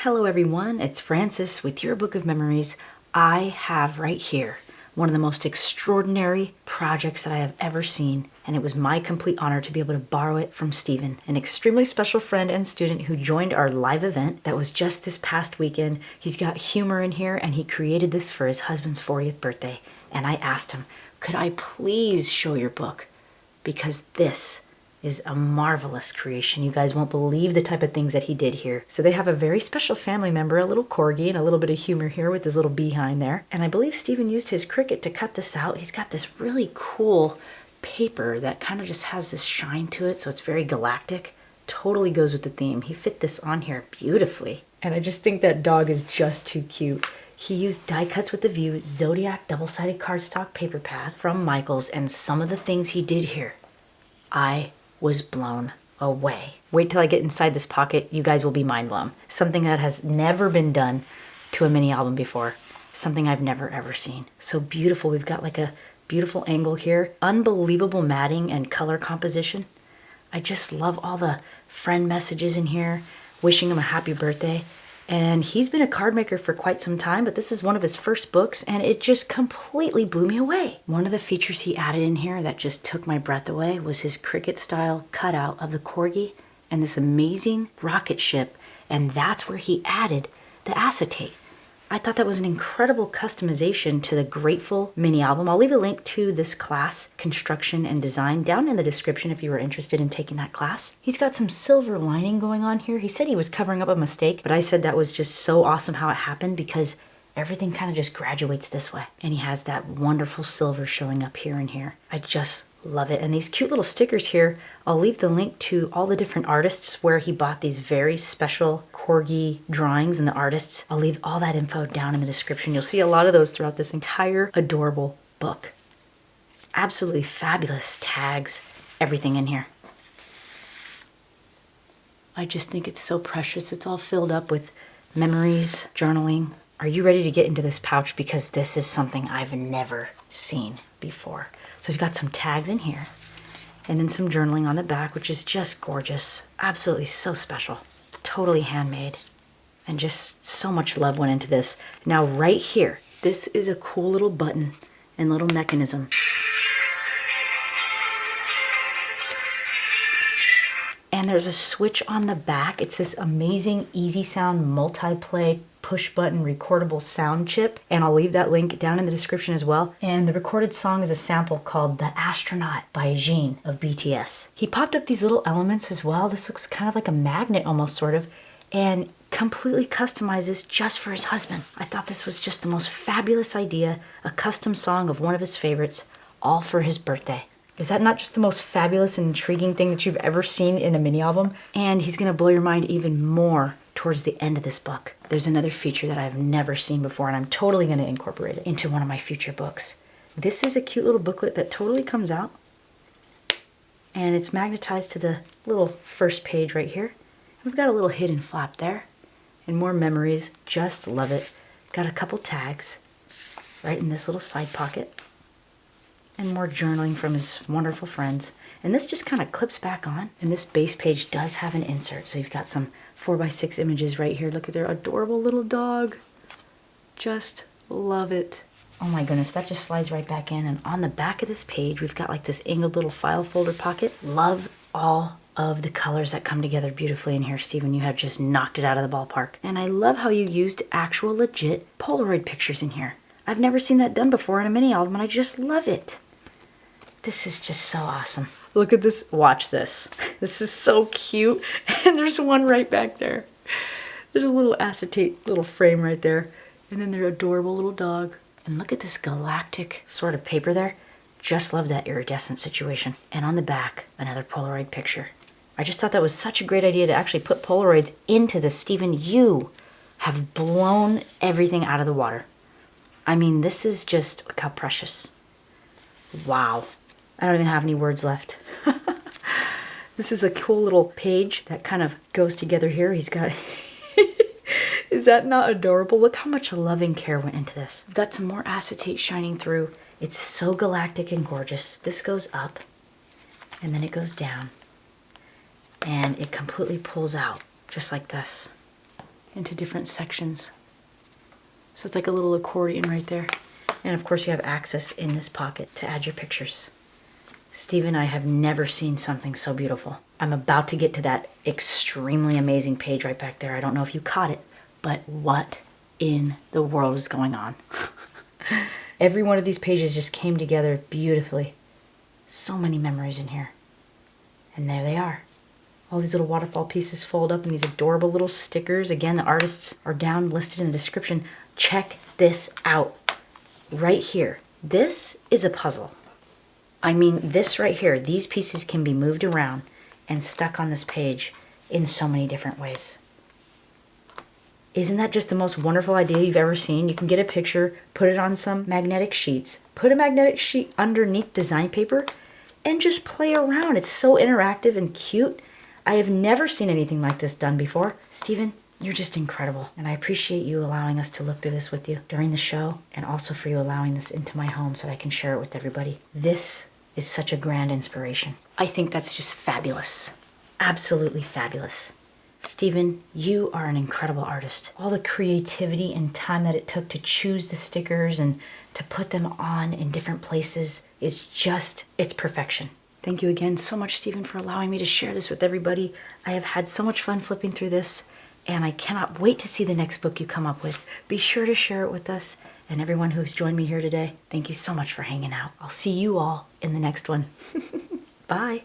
Hello everyone, it's Francis with Your Book of Memories. I have right here one of the most extraordinary projects that I have ever seen, and it was my complete honor to be able to borrow it from Stephen, an extremely special friend and student who joined our live event that was just this past weekend. He's got humor in here, and he created this for his husband's 40th birthday. And I asked him, could I please show your book? Because this is a marvelous creation. You guys won't believe the type of things that he did here. So they have a very special family member, a little corgi, and a little bit of humor here with his little behind there. And I believe Stephen used his Cricut to cut this out. He's got this really cool paper that kind of just has this shine to it, so it's very galactic. Totally goes with the theme. He fit this on here beautifully. And I just think that dog is just too cute. He used die cuts with the View Zodiac double-sided cardstock paper pad from Michaels, and some of the things he did here, I was blown away. Wait till I get inside this pocket, you guys will be mind blown. Something that has never been done to a mini album before. Something I've never ever seen. So beautiful. We've got like a beautiful angle here. Unbelievable matting and color composition. I just love all the friend messages in here, wishing him a happy birthday. And he's been a card maker for quite some time, but this is one of his first books, and it just completely blew me away. One of the features he added in here that just took my breath away was his Cricut style cutout of the corgi and this amazing rocket ship, and that's where he added the acetate. I thought that was an incredible customization to the Grateful mini album. I'll leave a link to this class, Construction and Design, down in the description if you were interested in taking that class. He's got some silver lining going on here. He said he was covering up a mistake, but I said that was just so awesome how it happened because everything kind of just graduates this way. And he has that wonderful silver showing up here and here. I just love it. And these cute little stickers here, I'll leave the link to all the different artists where he bought these very special corgi drawings and the artists. I'll leave all that info down in the description. You'll see a lot of those throughout this entire adorable book. Absolutely fabulous tags, everything in here. I just think it's so precious. It's all filled up with memories, journaling. Are you ready to get into this pouch? Because this is something I've never seen before. So we've got some tags in here and then some journaling on the back, which is just gorgeous. Absolutely so special. Totally handmade. And just so much love went into this. Now right here, this is a cool little button and little mechanism. And there's a switch on the back. It's this amazing Easy Sound multi-play push button recordable sound chip, and I'll leave that link down in the description as well. And the recorded song is a sample called The Astronaut by Jin of BTS. He popped up these little elements as well. This looks kind of like a magnet almost, sort of, and completely customizes just for his husband. I thought this was just the most fabulous idea, a custom song of one of his favorites, all for his birthday. Is that not just the most fabulous and intriguing thing that you've ever seen in a mini album? And he's gonna blow your mind even more towards the end of this book. There's another feature that I've never seen before, and I'm totally gonna incorporate it into one of my future books. This is a cute little booklet that totally comes out, and it's magnetized to the little first page right here. We've got a little hidden flap there, and more memories. Just love it. Got a couple tags right in this little side pocket, and more journaling from his wonderful friends. And this just kind of clips back on. And this base page does have an insert. So you've got some 4x6 images right here. Look at their adorable little dog. Just love it. Oh my goodness, that just slides right back in. And on the back of this page, we've got like this angled little file folder pocket. Love all of the colors that come together beautifully in here, Stephen. You have just knocked it out of the ballpark. And I love how you used actual legit Polaroid pictures in here. I've never seen that done before in a mini album, and I just love it. This is just so awesome. Look at this. Watch this. This is so cute. And there's one right back there. There's a little acetate little frame right there. And then their adorable little dog. And look at this galactic sort of paper there. Just love that iridescent situation. And on the back, another Polaroid picture. I just thought that was such a great idea to actually put Polaroids into this. Stephen, you have blown everything out of the water. I mean, this is just, look how precious. Wow. I don't even have any words left. This is a cool little page that kind of goes together here. He's got, is that not adorable? Look how much loving care went into this. We've got some more acetate shining through. It's so galactic and gorgeous. This goes up and then it goes down and it completely pulls out just like this. into different sections. So it's like a little accordion right there. And of course you have access in this pocket to add your pictures. Steve and I have never seen something so beautiful. I'm about to get to that extremely amazing page right back there. I don't know if you caught it, but what in the world is going on? Every one of these pages just came together beautifully. So many memories in here. And there they are. All these little waterfall pieces fold up in these adorable little stickers. Again, the artists are down listed in the description. Check this out. Right here. This is a puzzle. I mean, this right here, these pieces can be moved around and stuck on this page in so many different ways. Isn't that just the most wonderful idea you've ever seen? You can get a picture, put it on some magnetic sheets, put a magnetic sheet underneath design paper, and just play around. It's so interactive and cute. I have never seen anything like this done before. Steven, you're just incredible. And I appreciate you allowing us to look through this with you during the show, and also for you allowing this into my home so that I can share it with everybody. This is such a grand inspiration. I think that's just fabulous. Absolutely fabulous. Steven, you are an incredible artist. All the creativity and time that it took to choose the stickers and to put them on in different places is just, it's perfection. Thank you again so much, Steven, for allowing me to share this with everybody. I have had so much fun flipping through this, and I cannot wait to see the next book you come up with. Be sure to share it with us. And everyone who's joined me here today, thank you so much for hanging out. I'll see you all in the next one. Bye.